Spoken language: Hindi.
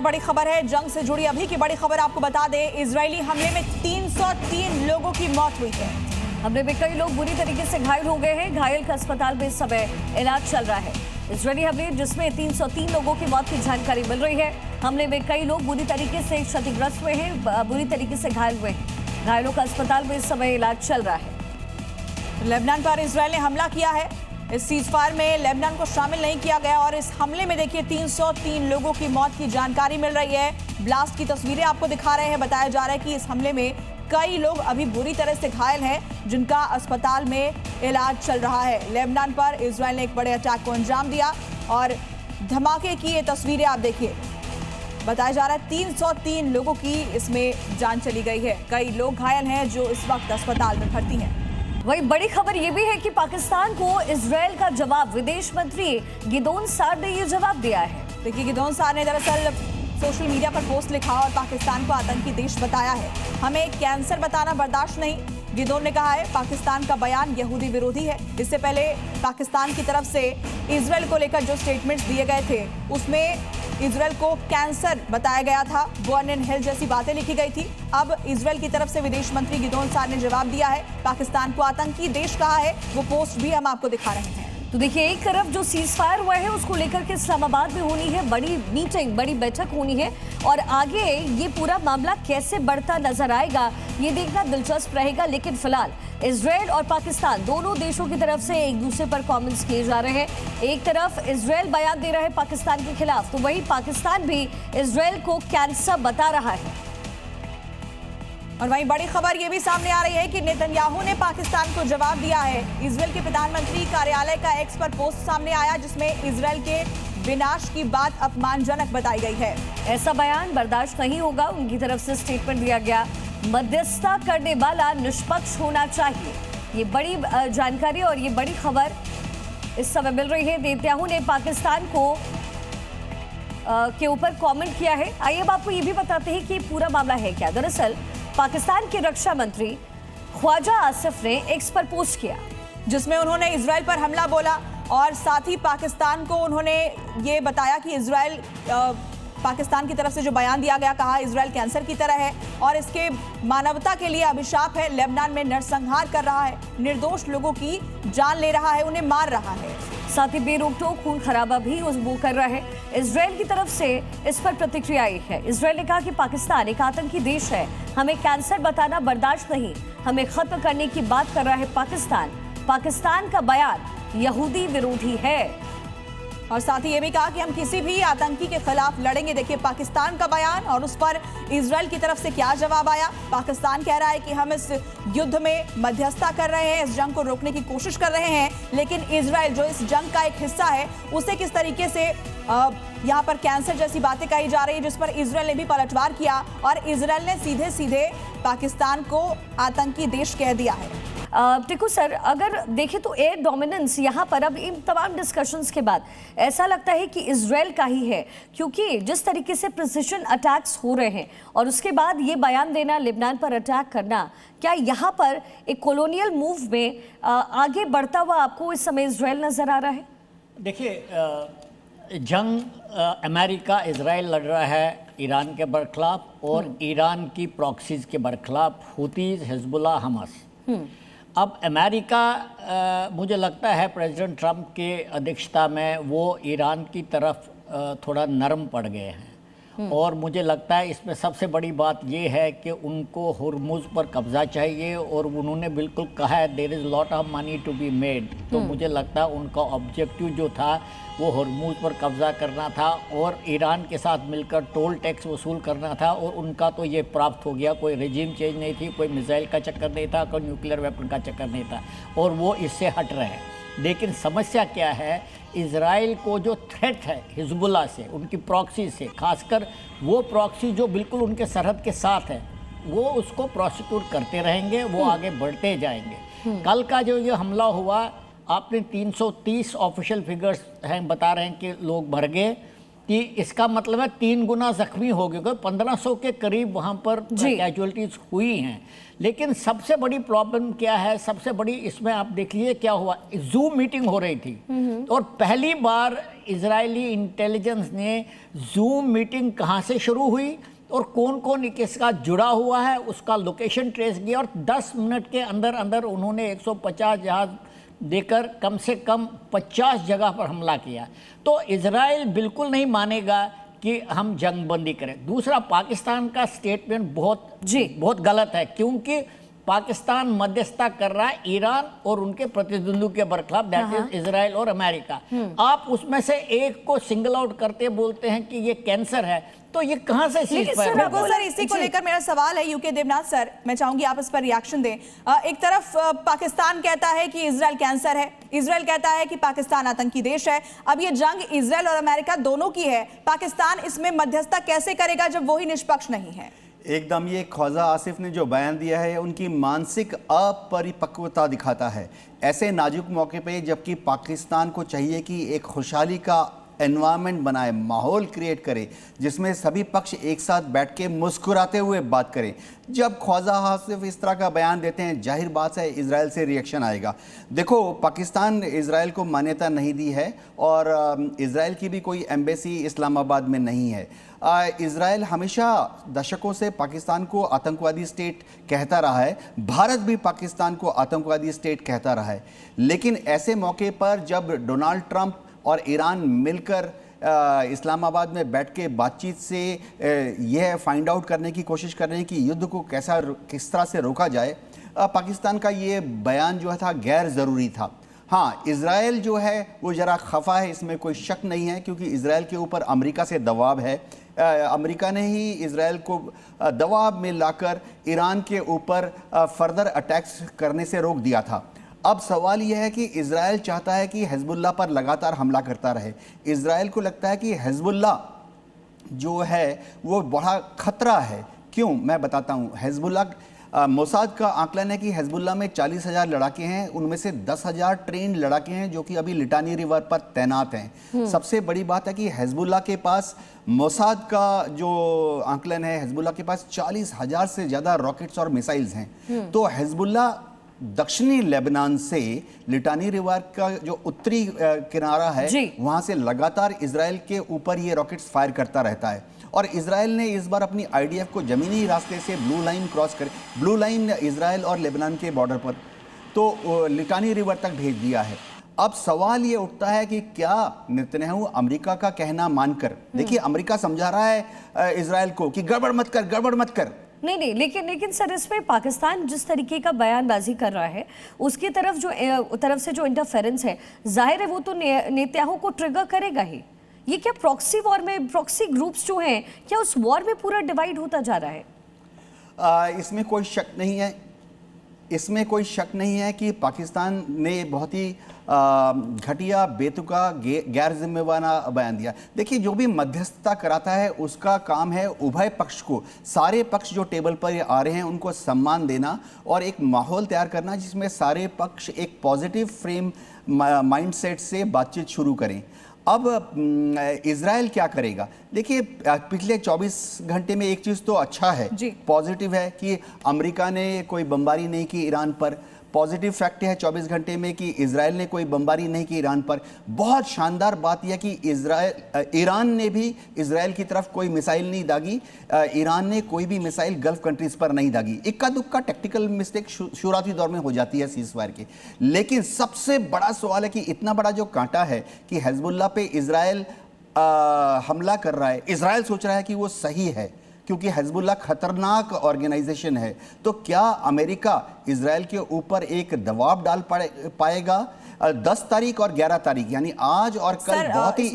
बड़ी खबर है जंग से जुड़ी। अभी की बड़ी खबर आपको बता दें, इजरायली हमले में 303 लोगों की मौत हुई है। हमले में कई लोग बुरी तरीके से घायल हो गए हैं। घायल का अस्पताल में इस समय इलाज चल रहा है। इजरायली हमले जिसमें 303 लोगों की मौत की जानकारी मिल रही है। हमले में कई लोग बुरी तरीके से क्षतिग्रस्त हुए हैं, बुरी तरीके से घायल हुए हैं। घायलों का अस्पताल में इस समय इलाज चल रहा है। लेबनान पर इजरायल ने हमला किया है। इस सीजफायर में लेबनान को शामिल नहीं किया गया और इस हमले में देखिए 303 लोगों की मौत की जानकारी मिल रही है। ब्लास्ट की तस्वीरें आपको दिखा रहे हैं। बताया जा रहा है कि इस हमले में कई लोग अभी बुरी तरह से घायल हैं, जिनका अस्पताल में इलाज चल रहा है। लेबनान पर इजरायल ने एक बड़े अटैक को अंजाम दिया और धमाके की ये तस्वीरें आप देखिए। बताया जा रहा है 303 लोगों की इसमें जान चली गई है। कई लोग घायल हैं जो इस वक्त अस्पताल में भर्ती हैं। वही बड़ी खबर यह भी है कि पाकिस्तान को इजरायल का जवाब, विदेश मंत्री गिदोन सार ने यह जवाब दिया है। देखिए, गिदोन सार ने दरअसल सोशल मीडिया पर पोस्ट लिखा और पाकिस्तान को आतंकी देश बताया है। हमें कैंसर बताना बर्दाश्त नहीं, गिदोन ने कहा है। पाकिस्तान का बयान यहूदी विरोधी है। इससे पहले पाकिस्तान की तरफ से इजरायल को लेकर जो स्टेटमेंट्स दिए गए थे उसमें इजरायल को कैंसर बताया गया था, बर्न एंड हेल जैसी बातें लिखी गई थी। अब इजरायल की तरफ से विदेश मंत्री गिदोन सार ने जवाब दिया है। पाकिस्तान को आतंकी देश कहा है। वो पोस्ट भी हम आपको दिखा रहे हैं। तो देखिए, एक तरफ जो सीज फायर हुआ है उसको लेकर के इस्लामाबाद में होनी है बड़ी मीटिंग, बड़ी बैठक होनी है और आगे ये पूरा मामला कैसे बढ़ता नजर आएगा ये देखना दिलचस्प रहेगा। लेकिन फिलहाल इजरायल और पाकिस्तान दोनों देशों की तरफ से एक दूसरे पर कमेंट्स किए जा रहे हैं। एक तरफ इजरायल बयान दे रहा है पाकिस्तान के खिलाफ, तो वहीं पाकिस्तान भी इजरायल को कैंसर बता रहा है। और वहीं बड़ी खबर ये भी सामने आ रही है कि नेतन्याहू ने पाकिस्तान को जवाब दिया है। इजरायल के प्रधानमंत्री कार्यालय का एक्स पर पोस्ट सामने आया जिसमें इजरायल के विनाश की बात अपमानजनक बताई गई है। ऐसा बयान बर्दाश्त नहीं होगा, उनकी तरफ से स्टेटमेंट दिया गया। मध्यस्थता करने वाला निष्पक्ष होना चाहिए। ये बड़ी जानकारी और ये बड़ी खबर इस समय मिल रही है। नेतन्याहू ने पाकिस्तान को के ऊपर कमेंट किया है। आइए अब आपको ये भी बताते हैं कि पूरा मामला है क्या। दरअसल पाकिस्तान के रक्षा मंत्री ख्वाजा आसिफ ने एक्स पर पोस्ट किया जिसमें उन्होंने इजरायल पर हमला बोला और साथ ही पाकिस्तान को उन्होंने ये बताया कि इजरायल पाकिस्तान की तरफ से जो बयान दिया गया, कहा इजरायल कैंसर की तरह है और इसके मानवता के लिए अभिशाप है। लेबनान में नरसंहार कर रहा है, निर्दोष लोगों की जान ले रहा है, उन्हें मार रहा है। साथ ही बेरोक-टोक खून खराबा भी वो कर रहा है। इजरायल की तरफ से इस पर प्रतिक्रिया आई है। इजरायल ने कहा कि पाकिस्तान एक आतंकी देश है, हमें कैंसर बताना बर्दाश्त नहीं, हमें खत्म करने की बात कर रहा है पाकिस्तान। पाकिस्तान का बयान यहूदी विरोधी है और साथ ही ये भी कहा कि हम किसी भी आतंकी के खिलाफ लड़ेंगे। देखिए पाकिस्तान का बयान और उस पर इजरायल की तरफ से क्या जवाब आया। पाकिस्तान कह रहा है कि हम इस युद्ध में मध्यस्थता कर रहे हैं, इस जंग को रोकने की कोशिश कर रहे हैं, लेकिन इजरायल जो इस जंग का एक हिस्सा है उसे किस तरीके से यहाँ पर कैंसर जैसी बातें कही जा रही है, जिस पर इजरायल ने भी पलटवार किया और इजरायल ने सीधे सीधे पाकिस्तान को आतंकी देश कह दिया है। देखो सर, अगर देखें तो एयर डोमिनेंस यहाँ पर अब इन तमाम डिस्कशंस के बाद ऐसा लगता है कि इजरायल का ही है, क्योंकि जिस तरीके से प्रिसिशन अटैक्स हो रहे हैं और उसके बाद ये बयान देना, लेबनान पर अटैक करना, क्या यहाँ पर एक कॉलोनियल मूव में आगे बढ़ता हुआ आपको इस समय इजरायल नजर आ रहा है? देखिए, जंग अमेरिका इजराइल लड़ रहा है ईरान के बरखिलाफ और ईरान की प्रॉक्सीज के बरखिलाफ, हुतीज, हिजबुल्लाह, हमास। अब अमेरिका मुझे लगता है प्रेसिडेंट ट्रंप के अध्यक्षता में वो ईरान की तरफ थोड़ा नरम पड़ गए हैं और मुझे लगता है इसमें सबसे बड़ी बात ये है कि उनको हुर्मुज़ पर कब्ज़ा चाहिए और उन्होंने बिल्कुल कहा है there is lot of money to be made. तो मुझे लगता है उनका ऑब्जेक्टिव जो था वो हुर्मुज़ पर कब्ज़ा करना था और ईरान के साथ मिलकर टोल टैक्स वसूल करना था और उनका तो ये प्राप्त हो गया। कोई रेजिम चेंज नहीं थी, कोई मिसाइल का चक्कर नहीं था, कोई न्यूक्लियर वेपन का चक्कर नहीं था और वो इससे हट रहे हैं। लेकिन समस्या क्या है, इजराइल को जो थ्रेट है हिजबुल्लाह से, उनकी प्रॉक्सी से, खासकर वो प्रॉक्सी जो बिल्कुल उनके सरहद के साथ है, वो उसको प्रोसिक्यूट करते रहेंगे, वो आगे बढ़ते जाएंगे। कल का जो ये हमला हुआ, आपने 330 ऑफिशियल फिगर्स हैं बता रहे हैं कि लोग मर गए कि इसका मतलब है 3 गुना जख्मी हो गए, 1500 के करीब वहाँ पर कैजुअलिटीज हुई हैं। लेकिन सबसे बड़ी प्रॉब्लम क्या है, सबसे बड़ी इसमें आप देखिए क्या हुआ, जूम मीटिंग हो रही थी और पहली बार इजरायली इंटेलिजेंस ने जूम मीटिंग कहाँ से शुरू हुई और कौन कौन इसका जुड़ा हुआ है उसका लोकेशन ट्रेस किया और 10 मिनट के अंदर अंदर उन्होंने 150 जहाज देकर कम से कम 50 जगह पर हमला किया। तो इजराइल बिल्कुल नहीं मानेगा कि हम जंगबंदी करें। दूसरा, पाकिस्तान का स्टेटमेंट बहुत गलत है, क्योंकि पाकिस्तान मध्यस्थता कर रहा है ईरान और उनके प्रतिद्वंद्वी के बरखलाफ, दैट इज इजराइल और अमेरिका। आप उसमें से एक को सिंगल आउट करते बोलते हैं कि ये कैंसर है, तो ये कहां से सर इसी को लेकर मेरा सवाल है यूके देवनाथ सर, मैं चाहूंगी आप इस पर रिएक्शन दें। एक तरफ पाकिस्तान कहता है कि इजराइल कैंसर है, इजराइल कहता है कि पाकिस्तान आतंकी देश है। अब ये जंग इजराइल और अमेरिका दोनों की है, पाकिस्तान इसमें मध्यस्थता कैसे करेगा जब वो ही निष्पक्ष नहीं है? एकदम ये ख्वाजा आसिफ ने जो बयान दिया है उनकी मानसिक अपरिपक्वता दिखाता है ऐसे नाजुक मौके पे, जबकि पाकिस्तान को चाहिए कि एक खुशहाली का एनवायरनमेंट बनाए, माहौल क्रिएट करे जिसमें सभी पक्ष एक साथ बैठ के मुस्कुराते हुए बात करें। जब ख्वाजा आसिफ इस तरह का बयान देते हैं, जाहिर बात है इजराइल से रिएक्शन आएगा। देखो, पाकिस्तान इजराइल को मान्यता नहीं दी है और इजराइल की भी कोई एम्बेसी इस्लामाबाद में नहीं है। इजराइल हमेशा दशकों से पाकिस्तान को आतंकवादी स्टेट कहता रहा है, भारत भी पाकिस्तान को आतंकवादी स्टेट कहता रहा है। लेकिन ऐसे मौके पर जब डोनाल्ड ट्रंप और ईरान मिलकर इस्लामाबाद में बैठ के बातचीत से यह फाइंड आउट करने की कोशिश कर रहे हैं कि युद्ध को किस तरह से रोका जाए, पाकिस्तान का ये बयान जो था गैर ज़रूरी था। हाँ, इजराइल जो है वो ज़रा खफा है, इसमें कोई शक नहीं है, क्योंकि इजराइल के ऊपर अमेरिका से दबाव है। अमेरिका ने ही इजराइल को दबाव में लाकर ईरान के ऊपर फर्दर अटैक्स करने से रोक दिया था। अब सवाल यह है कि इजराइल चाहता है कि हिजबुल्लाह पर लगातार हमला करता रहे। इजराइल को लगता है कि हिजबुल्लाह जो है वो बड़ा खतरा है। क्यों, मैं बताता हूँ। हिजबुल्लाह, मोसाद का आकलन है कि हिजबुल्लाह में 40,000 लड़ाके हैं, उनमें से 10,000 ट्रेंड लड़ाके हैं जो कि अभी लिटानी रिवर पर तैनात हैं। सबसे बड़ी बात है कि हिजबुल्लाह के पास, मोसाद का जो आकलन है, हिजबुल्लाह के पास 40,000 से ज़्यादा रॉकेट्स और मिसाइल्स हैं। तो हिजबुल्लाह दक्षिणी लेबनान से लिटानी रिवर का जो उत्तरी किनारा है वहां से लगातार इजराइल के ऊपर ये रॉकेट्स फायर करता रहता है। और इजराइल ने इस बार अपनी आईडीएफ को जमीनी रास्ते से ब्लू लाइन क्रॉस कर, ब्लू लाइन इजराइल और लेबनान के बॉर्डर पर, तो लिटानी रिवर तक भेज दिया है। अब सवाल ये उठता है कि क्या नेतन्याहू अमेरिका का कहना मानकर, देखिए अमेरिका समझा रहा है इजराइल को कि गड़बड़ मत कर, गड़बड़ मत कर। नहीं, लेकिन सर इसमें पाकिस्तान जिस तरीके का बयानबाजी कर रहा है उसकी तरफ से जो इंटरफेरेंस है, जाहिर है वो तो नेतन्याहू को ट्रिगर करेगा ही। ये क्या प्रॉक्सी वॉर में प्रॉक्सी ग्रुप्स जो हैं, क्या उस वॉर में पूरा डिवाइड होता जा रहा है? इसमें कोई शक नहीं है, इसमें कोई शक नहीं है कि पाकिस्तान ने बहुत ही घटिया, बेतुका, गैर जिम्मेवाना बयान दिया। देखिए, जो भी मध्यस्थता कराता है उसका काम है उभय पक्ष को, सारे पक्ष जो टेबल पर आ रहे हैं उनको सम्मान देना और एक माहौल तैयार करना जिसमें सारे पक्ष एक पॉजिटिव फ्रेम माइंडसेट से बातचीत शुरू करें। अब इजराइल क्या करेगा? देखिए, पिछले 24 घंटे में एक चीज़ तो अच्छा है, पॉजिटिव है कि अमेरिका ने कोई बमबारी नहीं की ईरान पर। पॉजिटिव फैक्ट है 24 घंटे में कि इजराइल ने कोई बमबारी नहीं की ईरान पर। बहुत शानदार बात यह कि ईरान ने भी इजराइल की तरफ कोई मिसाइल नहीं दागी, ईरान ने कोई भी मिसाइल गल्फ कंट्रीज पर नहीं दागी। इक्का दुक्का टेक्निकल मिस्टेक शुरुआती दौर में हो जाती है सीज़फायर के। लेकिन सबसे बड़ा सवाल है कि इतना बड़ा जो कांटा है कि हिजबुल्लाह पे इजराइल हमला कर रहा है, इजराइल सोच रहा है कि वो सही है क्योंकि हिजबुल्लाह खतरनाक ऑर्गेनाइजेशन है। तो क्या अमेरिका इजराइल के ऊपर एक दबाव डाल पाएगा? 10 तारीख और 11 तारीख यानी आज और कल बहुत ही